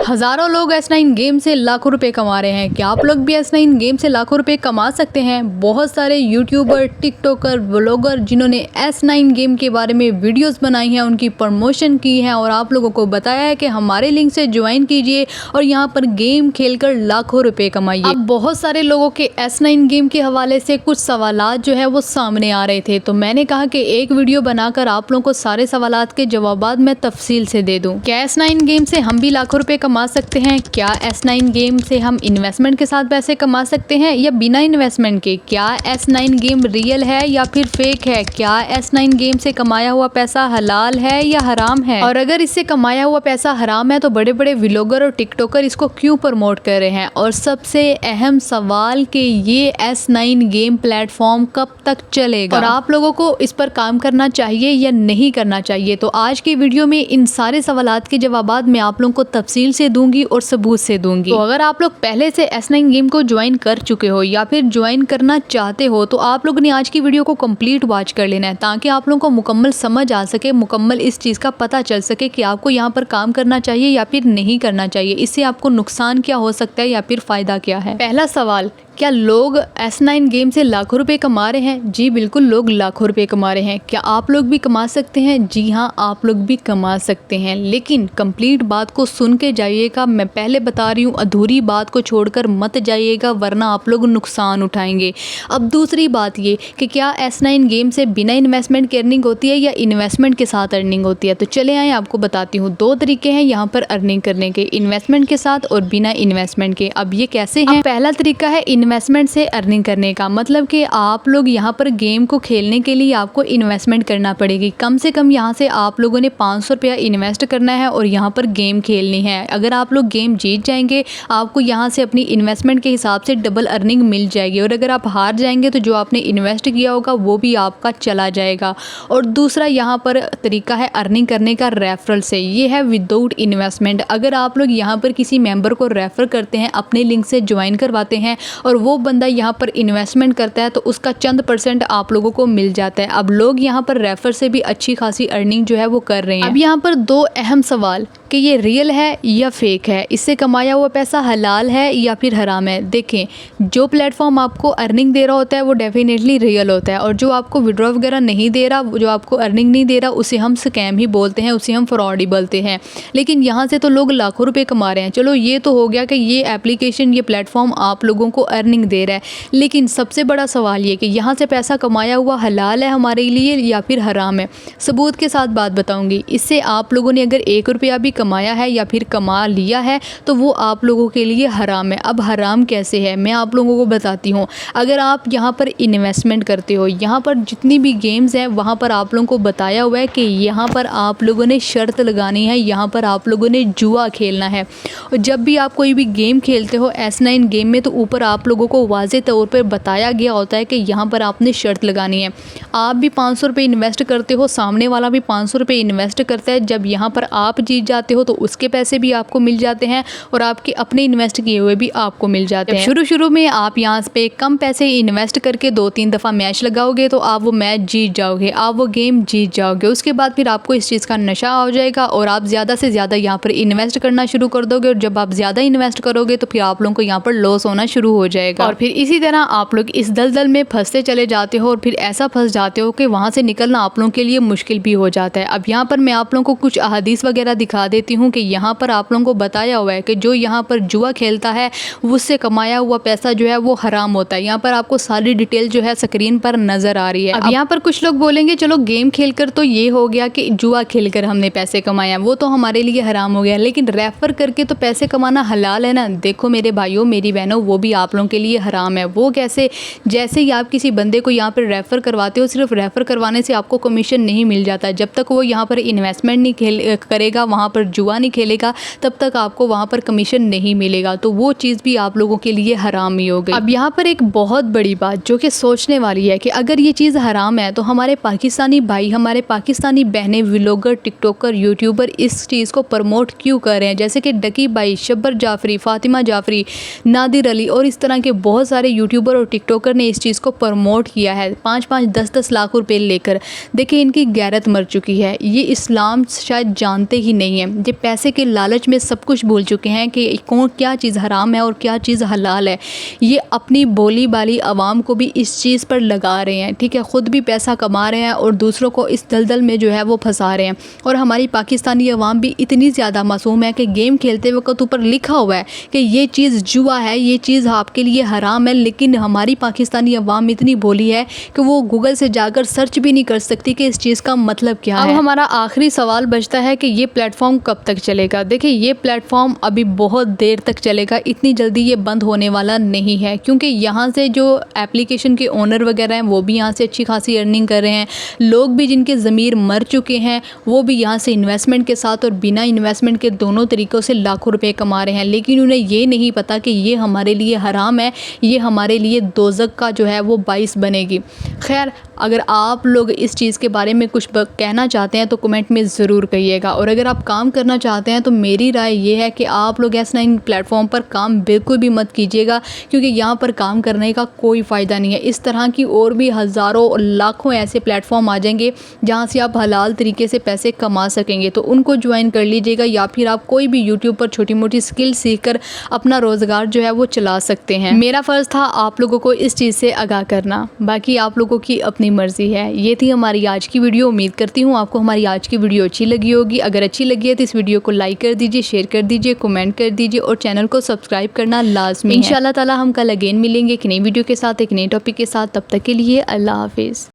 हजारों लोग S9 game से लाखों रुपए कमा रहे हैं। क्या आप लोग भी S9 गेम से लाखों रुपए कमा सकते हैं? बहुत सारे यूट्यूबर, टिकटॉकर, व्लॉगर जिन्होंने S9 गेम के बारे में वीडियोस बनाई हैं, उनकी प्रमोशन की है और आप लोगों को बताया है कि हमारे लिंक से ज्वाइन कीजिए और यहाँ पर गेम खेलकर लाखों रुपए कमाइए। अब बहुत सारे लोगों के S9 गेम के हवाले से कुछ सवालात जो है वो सामने आ रहे थे, तो मैंने कहा कि एक वीडियो बनाकर आप लोगों को सारे सवालात के जवाबात मैं तफसील से दे दूं। क्या S9 गेम से हम भी लाखों रुपए कमा सकते हैं? क्या S9 गेम से हम इन्वेस्टमेंट के साथ पैसे कमा सकते हैं या बिना इन्वेस्टमेंट के? क्या S9 गेम रियल है या फिर फेक है? क्या S9 गेम से कमाया हुआ पैसा हलाल है या हराम है? और अगर इससे कमाया हुआ पैसा हराम है तो बड़े बड़े व्लॉगर और टिकटॉकर इसको क्यों प्रमोट कर रहे हैं? और सबसे अहम सवाल कि ये S9 गेम प्लेटफॉर्म कब तक चलेगा और आप लोगों को इस पर काम करना चाहिए या नहीं करना चाहिए? तो आज की वीडियो में इन सारे सवालात के जवाबात मैं आप लोगों को तफसील से दूंगी और सबूत से दूंगी। तो अगर आप लोग पहले से S9 गेम को ज्वाइन कर चुके हो या फिर ज्वाइन करना चाहते हो तो आप लोगों ने आज की वीडियो को कंप्लीट वॉच कर लेना है, ताकि आप लोगों को मुकम्मल समझ आ सके, मुकम्मल इस चीज़ का पता चल सके कि आपको यहाँ पर काम करना चाहिए या फिर नहीं करना चाहिए। इससे आपको नुकसान क्या हो सकता है या फिर फ़ायदा क्या है। पहला सवाल, क्या लोग S9 गेम से लाखों रुपए कमा रहे हैं? जी बिल्कुल, लोग लाखों रुपए कमा रहे हैं। क्या आप लोग भी कमा सकते हैं? जी हाँ, आप लोग भी कमा सकते हैं, लेकिन कंप्लीट बात को सुन के जाइएगा। मैं पहले बता रही हूँ, अधूरी बात को छोड़कर मत जाइएगा, वरना आप लोग नुकसान उठाएंगे। अब दूसरी बात ये कि क्या S9 गेम से बिना इन्वेस्टमेंट की अर्निंग होती है या इन्वेस्टमेंट के साथ अर्निंग होती है? तो चले आए, आपको बताती हूँ। दो तरीके हैं यहाँ पर अर्निंग करने के, इन्वेस्टमेंट के साथ और बिना इन्वेस्टमेंट के। अब ये कैसे है? पहला तरीका है इन्वेस्टमेंट से अर्निंग करने का, मतलब कि आप लोग यहाँ पर गेम को खेलने के लिए आपको इन्वेस्टमेंट करना पड़ेगी। कम से कम यहाँ से आप लोगों ने 500 रुपया इन्वेस्ट करना है और यहाँ पर गेम खेलनी है। अगर आप लोग गेम जीत जाएंगे, आपको यहाँ से अपनी इन्वेस्टमेंट के हिसाब से डबल अर्निंग मिल जाएगी, और अगर आप हार जाएंगे तो जो आपने इन्वेस्ट किया होगा वो भी आपका चला जाएगा। और दूसरा यहाँ पर तरीका है अर्निंग करने का रेफरल से, ये है विदाउट इन्वेस्टमेंट। अगर आप लोग यहाँ पर किसी मेंबर को रेफर करते हैं, अपने लिंक से ज्वाइन करवाते हैं और वो बंदा यहाँ पर इन्वेस्टमेंट करता है तो उसका चंद % आप लोगों को मिल जाता है। अब लोग यहाँ पर रेफर से भी अच्छी खासी अर्निंग जो है वो कर रहे हैं। अब यहाँ पर दो अहम सवाल कि ये रियल है या फेक है, इससे कमाया हुआ पैसा हलाल है या फिर हराम है। देखें, जो प्लेटफॉर्म आपको अर्निंग दे रहा होता है वो डेफिनेटली रियल होता है, और जो आपको विड्रॉ वगैरह नहीं दे रहा, जो आपको अर्निंग नहीं दे रहा, उसे हम स्कैम ही बोलते हैं, उसे हम फ्रॉड ही बोलते हैं। लेकिन यहाँ से तो लोग लाखों रुपये कमा रहे हैं। चलो ये तो हो गया कि ये एप्लीकेशन, ये प्लेटफॉर्म आप लोगों को अर्निंग दे रहा है, लेकिन सबसे बड़ा सवाल ये कि यहाँ से पैसा कमाया हुआ हलाल है हमारे लिए या फिर हराम है। सबूत के साथ बात बताऊँगी। इससे आप लोगों ने अगर 1 रुपया भी कमाया है या फिर कमा लिया है तो वो आप लोगों के लिए हराम है। अब हराम कैसे है मैं आप लोगों को बताती हूँ। अगर आप यहाँ पर इन्वेस्टमेंट करते हो, यहाँ पर जितनी भी गेम्स हैं वहाँ पर आप लोगों को बताया हुआ है कि यहाँ पर आप लोगों ने शर्त लगानी है, यहाँ पर आप लोगों ने जुआ खेलना है। और जब भी आप कोई भी गेम खेलते हो S9 गेम में, तो ऊपर आप लोगों को वाज़े तौर पर बताया गया होता है कि यहाँ पर आपने शर्त लगानी है। आप भी 500 रुपये इन्वेस्ट करते हो, सामने वाला भी 500 रुपये इन्वेस्ट करता है। जब यहाँ पर आप जीत जाते हो तो उसके पैसे भी आपको मिल जाते हैं और आपके अपने इन्वेस्ट किए हुए भी आपको मिल जाते हैं। शुरू में आप यहाँ पे कम पैसे इन्वेस्ट करके 2-3 दफ़ा मैच लगाओगे तो आप वो मैच जीत जाओगे, आप वो गेम जीत जाओगे। उसके बाद फिर आपको इस चीज़ का नशा हो जाएगा और आप ज़्यादा से ज़्यादा यहाँ पर इन्वेस्ट करना शुरू कर दोगे, और जब आप ज़्यादा इन्वेस्ट करोगे तो फिर आप लोगों को यहाँ पर लॉस होना शुरू हो जाएगा, और फिर इसी तरह आप लोग इस दलदल में फंसते चले जाते हो और फिर ऐसा फंस जाते हो कि वहाँ से निकलना आप लोगों के लिए मुश्किल भी हो जाता है। अब यहाँ पर मैं आप लोगों को कुछ अहादीस वगैरह दिखा देती हूँ कि यहाँ पर आप लोगों को बताया हुआ है कि जो यहाँ पर जुआ खेलता है उससे कमाया हुआ पैसा जो है वो हराम होता है। यहाँ पर आपको सारी डिटेल जो है स्क्रीन पर नजर आ रही है। अब यहाँ पर कुछ लोग बोलेंगे चलो गेम खेलकर तो ये हो गया कि जुआ खेलकर हमने पैसे कमाया, वो तो हमारे लिए हराम हो गया, लेकिन रेफर करके तो पैसे कमाना हलाल है ना। देखो मेरे भाइयों मेरी बहनों, वो भी आप लोगों के लिए हराम है। वो कैसे? जैसे ही आप किसी बंदे को यहाँ पर रेफर करवाते हो, सिर्फ रेफर करवाने से आपको कमीशन नहीं मिल जाता। जब तक वो यहाँ पर इन्वेस्टमेंट नहीं करेगा, वहाँ पर जुआ नहीं खेलेगा, तब तक आपको वहाँ पर कमीशन नहीं मिलेगा। तो वो चीज़ भी आप लोगों के लिए हराम ही हो गई। अब यहाँ पर एक बहुत बड़ी बात जो कि सोचने वाली है कि अगर ये चीज़ हराम है तो हमारे पाकिस्तानी भाई, हमारे पाकिस्तानी बहनें, व्लॉगर, टिकटॉकर, यूट्यूबर इस चीज़ को प्रमोट क्यों कर रहे हैं? जैसे कि डकी भाई, शब्बर जाफरी, फातिमा जाफरी, नादिर अली और इस तरह कि बहुत सारे यूट्यूबर और टिकटॉकर ने इस चीज़ को प्रमोट किया है 5-5 10-10 लाख रुपए लेकर। देखिए इनकी गैरत मर चुकी है, ये इस्लाम शायद जानते ही नहीं हैं, ये पैसे के लालच में सब कुछ भूल चुके हैं कि कौन क्या चीज़ हराम है और क्या चीज़ हलाल है। ये अपनी बोली बाली आवाम को भी इस चीज़ पर लगा रहे हैं, ठीक है, ख़ुद भी पैसा कमा रहे हैं और दूसरों को इस दलदल में जो है वो फंसा रहे हैं। और हमारी पाकिस्तानी आवाम भी इतनी ज़्यादा मासूम है कि गेम खेलते वक्त ऊपर लिखा हुआ है कि ये चीज़ जुआ है, ये चीज़ आपके लिए हराम है, लेकिन हमारी पाकिस्तानी अवाम इतनी भोली है कि वो गूगल से जाकर सर्च भी नहीं कर सकती कि इस चीज़ का मतलब क्या है। अब हमारा आखिरी सवाल बचता है कि ये प्लेटफॉर्म कब तक चलेगा। देखिए ये प्लेटफॉर्म अभी बहुत देर तक चलेगा, इतनी जल्दी ये बंद होने वाला नहीं है, क्योंकि यहाँ से जो एप्लीकेशन के ओनर वगैरह हैं वो भी यहाँ से अच्छी खासी अर्निंग कर रहे हैं। लोग भी जिनके ज़मीर मर चुके हैं वो भी यहाँ से इन्वेस्टमेंट के साथ और बिना इन्वेस्टमेंट के दोनों तरीक़ों से लाखों रुपए कमा रहे हैं, लेकिन उन्हें ये नहीं पता कि ये हमारे लिए हराम है, ये हमारे लिए दोज़ख का जो है वो बाइस बनेगी। खैर, अगर आप लोग इस चीज़ के बारे में कुछ कहना चाहते हैं तो कमेंट में ज़रूर कहिएगा, और अगर आप काम करना चाहते हैं तो मेरी राय ये है कि आप लोग S9 प्लेटफॉर्म पर काम बिल्कुल भी मत कीजिएगा, क्योंकि यहाँ पर काम करने का कोई फ़ायदा नहीं है। इस तरह की और भी हज़ारों और लाखों ऐसे प्लेटफॉर्म आ जाएंगे जहाँ से आप हलाल तरीके से पैसे कमा सकेंगे, तो उनको ज्वाइन कर लीजिएगा, या फिर आप कोई भी यूट्यूब पर छोटी मोटी स्किल सीखकर अपना रोज़गार जो है वो चला सकते हैं। मेरा फ़र्ज़ था आप लोगों को इस चीज़ से आगाह करना, बाकी आप लोगों की अपनी मर्ज़ी है। ये थी हमारी आज की वीडियो। उम्मीद करती हूँ आपको हमारी आज की वीडियो अच्छी लगी होगी। अगर अच्छी लगी है तो इस वीडियो को लाइक कर दीजिए, शेयर कर दीजिए, कमेंट कर दीजिए और चैनल को सब्सक्राइब करना लाजमी है। इंशाल्लाह ताला हम कल अगेन मिलेंगे एक नई वीडियो के साथ, एक नए टॉपिक के साथ। तब तक के लिए अल्लाह हाफिज़।